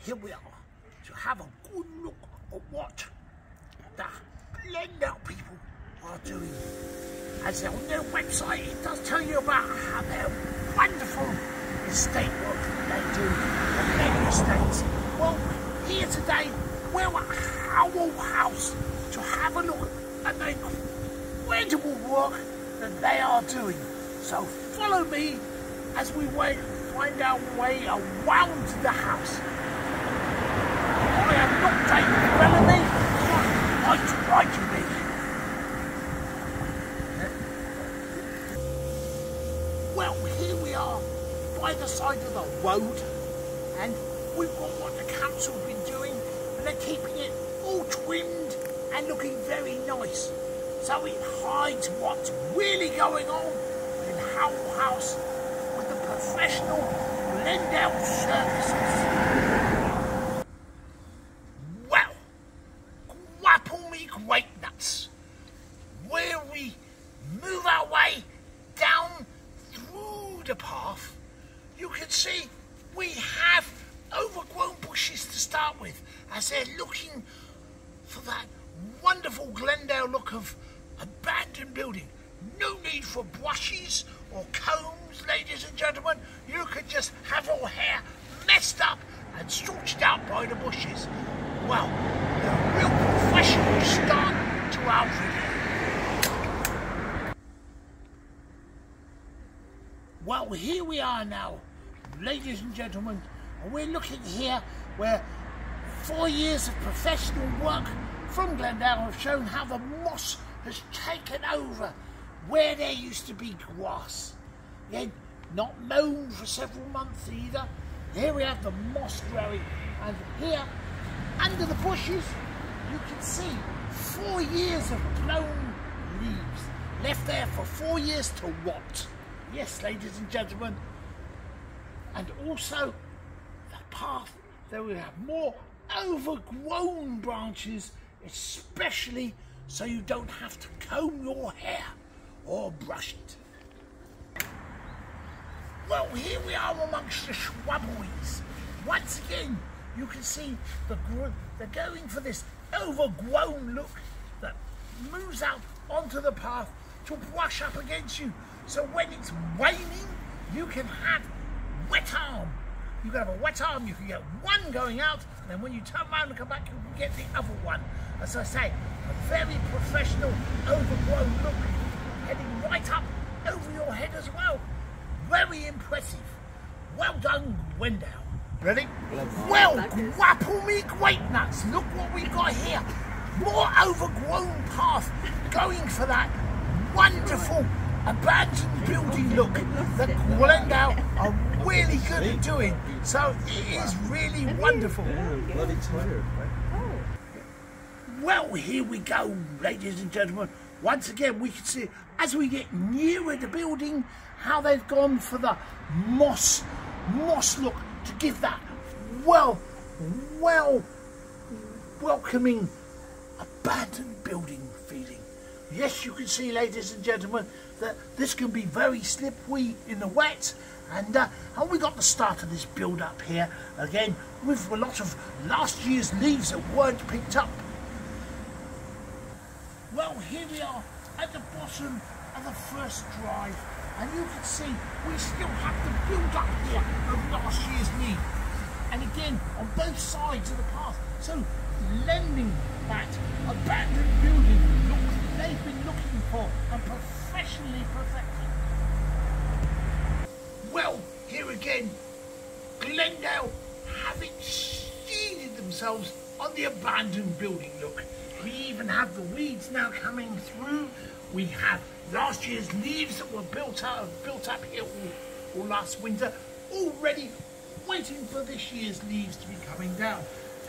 here we are to have a good look at what the Glendale people are doing. As on their website, it does tell you about how their wonderful estate work they do on many estates. Well, here today we're at Howell House to have a look at the incredible work that they are doing. So follow me as we find our way around the house. I am not David Bellamy, right you mean. Well, here we are by the side of the road, and we've got what the council have been doing, and they're keeping it all trimmed and looking very nice. So it hides what's really going on in Howell House with the professional Glendale services. Well, grapple me great nuts. Where we move our way down through the path, you can see we have overgrown bushes to start with, as they're looking for that wonderful Glendale look of abandoned building. No need for brushes or combs, ladies and gentlemen. You could just have your hair messed up and stretched out by the bushes. Well, a real professional start to our video. Well, here we are now, ladies and gentlemen, and we're looking here where 4 years of professional work from Glendale have shown how the moss has taken over where there used to be grass. Again, not mown for several months either. Here we have the moss growing, and here under the bushes you can see 4 years of blown leaves left there for 4 years to rot. Yes, ladies and gentlemen. And also the path, there we have more overgrown branches, especially so you don't have to comb your hair or brush it. Well, here we are amongst the shrubberies. Once again, you can see they're going for this overgrown look that moves out onto the path to brush up against you. So when it's raining, you can have wet arm. You can have a wet arm, you can get one going out, and then when you turn around and come back, you can get the other one. As I say, a very professional, overgrown look, heading right up over your head as well. Very impressive. Well done, Glendale. Ready? Well, grapple me great nuts. Look what we've got here. More overgrown path, going for that wonderful abandoned building look that Glendale are really good at doing. So it is really wonderful. Well, here we go, ladies and gentlemen. Once again, we can see as we get nearer the building how they've gone for the moss look to give that welcoming abandoned building feeling. Yes, you can see, ladies and gentlemen, that this can be very slippery in the wet, and we got the start of this build up here again with a lot of last year's leaves that weren't picked up. Well, here we are at the bottom of the first drive, and you can see we still have the build up here of last year's leaf, and again on both sides of the path, so lending that abandoned building look they've been looking for and professionally perfected. Well, here again, Glendale have exceeded themselves on the abandoned building look. We even have the weeds now coming through. We have last year's leaves that were built up here all last winter, already waiting for this year's leaves to be coming down.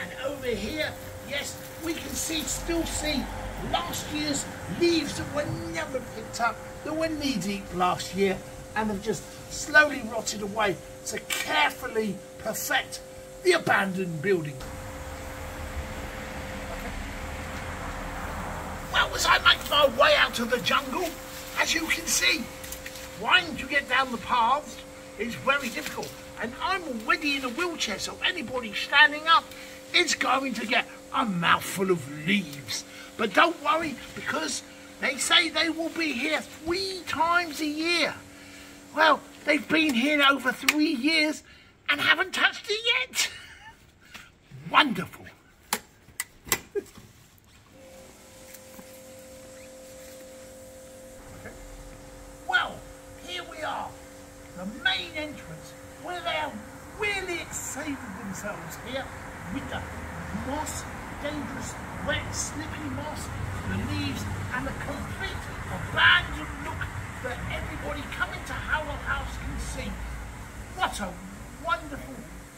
And over here, yes, we can still see last year's leaves that were never picked up, that were knee deep last year and have just slowly rotted away to carefully perfect the abandoned building. Well, as I make my way out of the jungle, as you can see, trying to get down the paths, is very difficult. And I'm already in a wheelchair, so anybody standing up is going to get a mouthful of leaves. But don't worry, because they say they will be here 3 times a year. Well, they've been here over 3 years and haven't touched it yet. Wonderful. Well, here we are, the main entrance, where they have really excited themselves here with the moss, dangerous, wet, slippy moss, the leaves, and the complete abandoned look that everybody coming to Howell House can see. What a wonderful,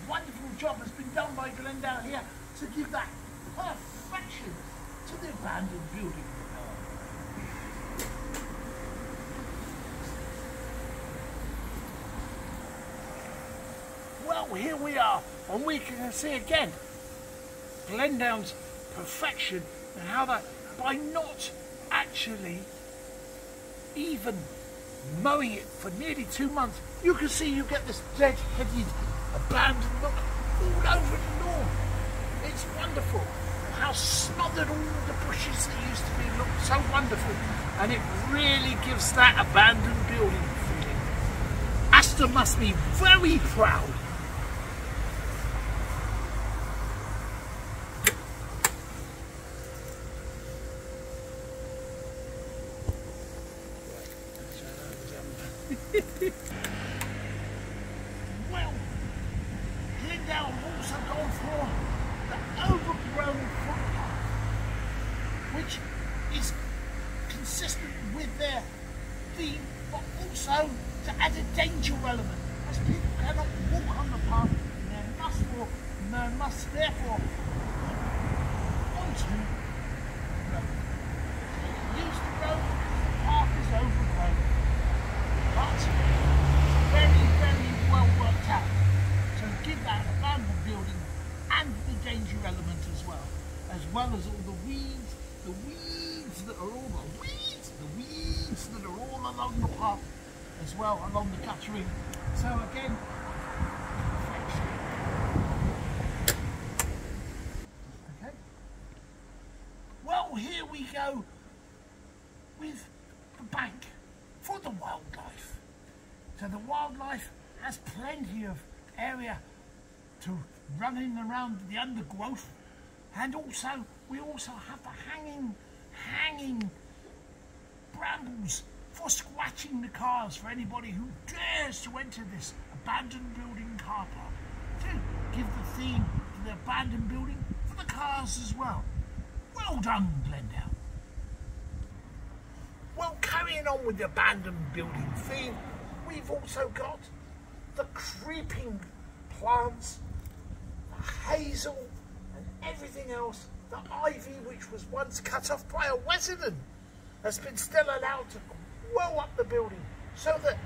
wonderful job has been done by Glendale here to give that perfection to the abandoned building. Well, here we are, and we can see again Glendale's perfection and how that, by not actually even mowing it for nearly 2 months, you can see you get this dead-headed, abandoned look all over the lawn. It's wonderful how smothered all the bushes that used to be look so wonderful, and it really gives that abandoned building feeling. Aster must be very proud. Well, Glendale have also gone for the Overgrown footpath, which is consistent with their theme, but also to add a danger element, as people cannot walk on the path, and they must therefore onto the road. Use the road, the path is overgrown. But very, very well worked out to give that abandoned building and the danger element as well as all the weeds that are all along the path as well, along the guttering. So again, perfection. Okay. Well, here we go with the bank for the wildlife. So the wildlife has plenty of area to run in around the undergrowth, and also we also have the hanging brambles for scratching the cars for anybody who dares to enter this abandoned building car park, to give the theme to the abandoned building for the cars as well. Well done, Glendale. Well, carrying on with the abandoned building theme, we've also got the creeping plants, the hazel and everything else, the ivy which was once cut off by a resident has been still allowed to grow up the building so that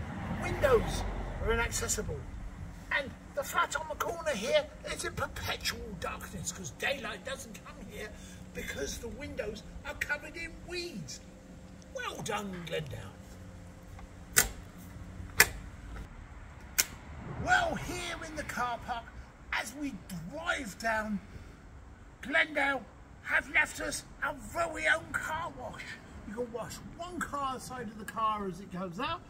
windows are inaccessible. And the flat on the corner here is in perpetual darkness because daylight doesn't come here because the windows are covered in weeds. Well done, Glendale. Well, here in the car park, as we drive down, Glendale have left us our very own car wash. You can wash one car side of the car as it goes out,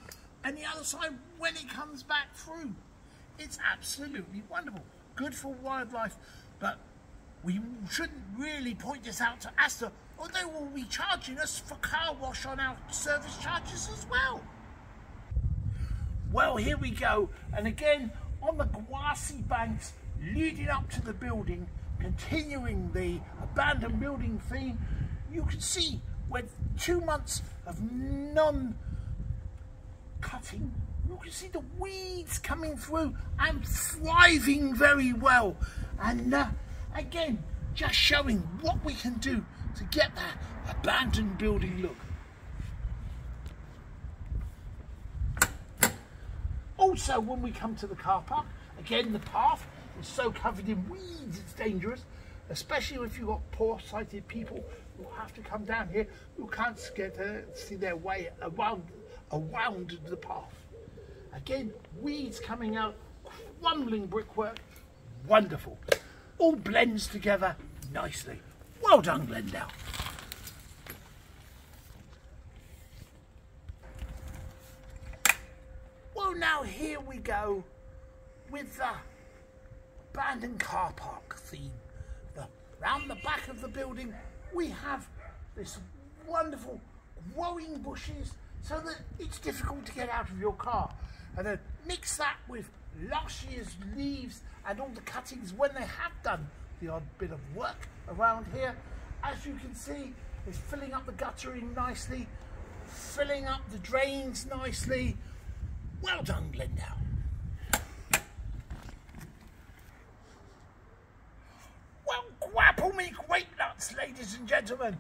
and the other side when it comes back through. It's absolutely wonderful. Good for wildlife, but we shouldn't really point this out to Aster, or they will be charging us for car wash on our service charges as well. Well, here we go, and again on the grassy banks leading up to the building, continuing the abandoned building theme, you can see with 2 months of non-cutting, you can see the weeds coming through and thriving very well. And again, just showing what we can do to get that abandoned building look. Also, when we come to the car park, again the path is so covered in weeds it's dangerous, especially if you've got poor-sighted people who have to come down here who can't get see their way around the path. Again, weeds coming out, crumbling brickwork, wonderful. All blends together nicely. Well done, Glendale. Well, now here we go with the abandoned car park theme. Round the back of the building, we have this wonderful growing bushes so that it's difficult to get out of your car. And then mix that with last year's leaves and all the cuttings when they have done the odd bit of work around here. As you can see, it's filling up the guttering nicely, filling up the drains nicely. Well done, Glendale. Well, grapple me grape nuts, ladies and gentlemen.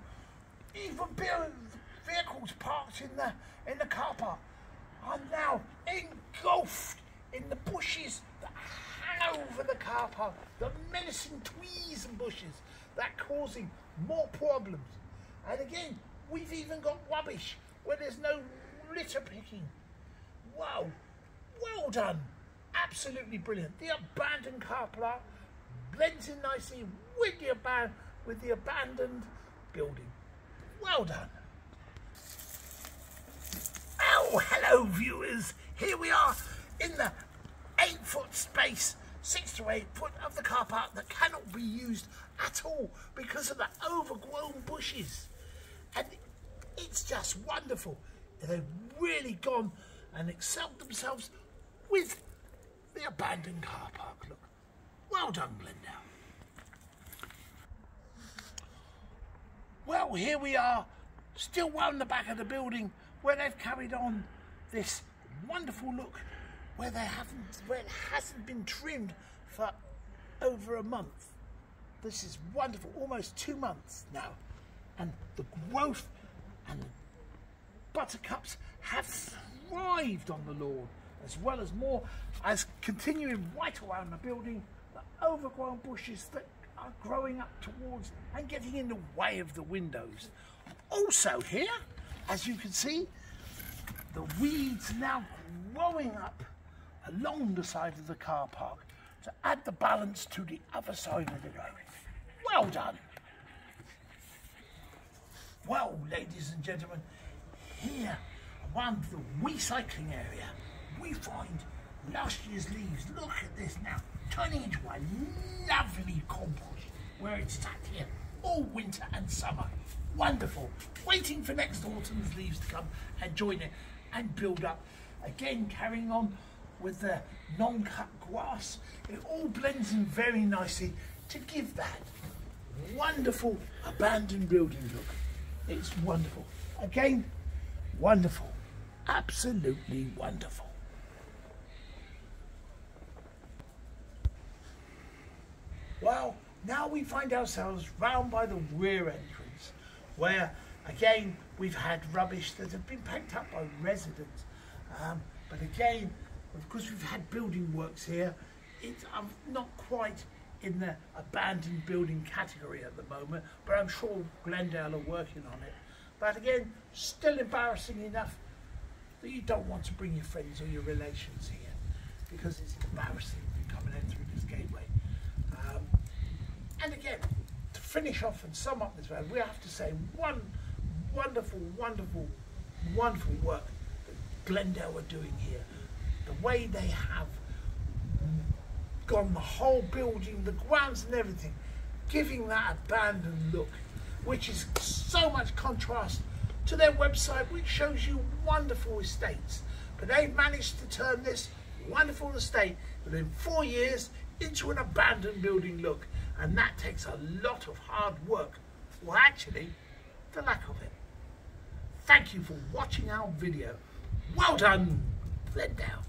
Even vehicles parked in the car park are now engulfed in the bushes that hang over the car park, the menacing trees and bushes that are causing more problems. And again, we've even got rubbish where there's no litter picking. Wow, well done, absolutely brilliant. The abandoned car park blends in nicely with the abandoned building. Well done. Oh, hello viewers. Here we are in the 8-foot space, 6 to 8 foot of the car park that cannot be used at all because of the overgrown bushes. And it's just wonderful. They've really gone and excelled themselves with the abandoned car park. Look, well done, Glendale. Well, here we are, still round the back of the building where they've carried on this wonderful look where it hasn't been trimmed for over a month. This is wonderful, almost 2 months now. And the growth and the buttercups have thrived on the lawn, as well as more, as continuing right around the building, the overgrown bushes that are growing up towards and getting in the way of the windows. Also here, as you can see, the weeds now growing up along the side of the car park to add the balance to the other side of the road. Well done. Well, ladies and gentlemen, here around the recycling area, we find last year's leaves. Look at this now, turning into a lovely compost where it's sat here all winter and summer. Wonderful. Waiting for next autumn's leaves to come and join it and build up. Again, carrying on with the non-cut grass. It all blends in very nicely to give that wonderful abandoned building look. It's wonderful. Again, wonderful. Absolutely wonderful. Well, now we find ourselves round by the rear entrance where, again, we've had rubbish that have been picked up by residents. But again, because we've had building works here, it's not quite in the abandoned building category at the moment, but I'm sure Glendale are working on it. But again, still embarrassing enough that you don't want to bring your friends or your relations here because it's embarrassing coming in through this gateway. And again, to finish off and sum up this round, we have to say one wonderful, wonderful, wonderful work that Glendale are doing here. The way they have gone the whole building, the grounds and everything, giving that abandoned look, which is so much contrast to their website, which shows you wonderful estates. But they've managed to turn this wonderful estate within 4 years into an abandoned building look. And that takes a lot of hard work, or actually, the lack of it. Thank you for watching our video. Well done, Glendale.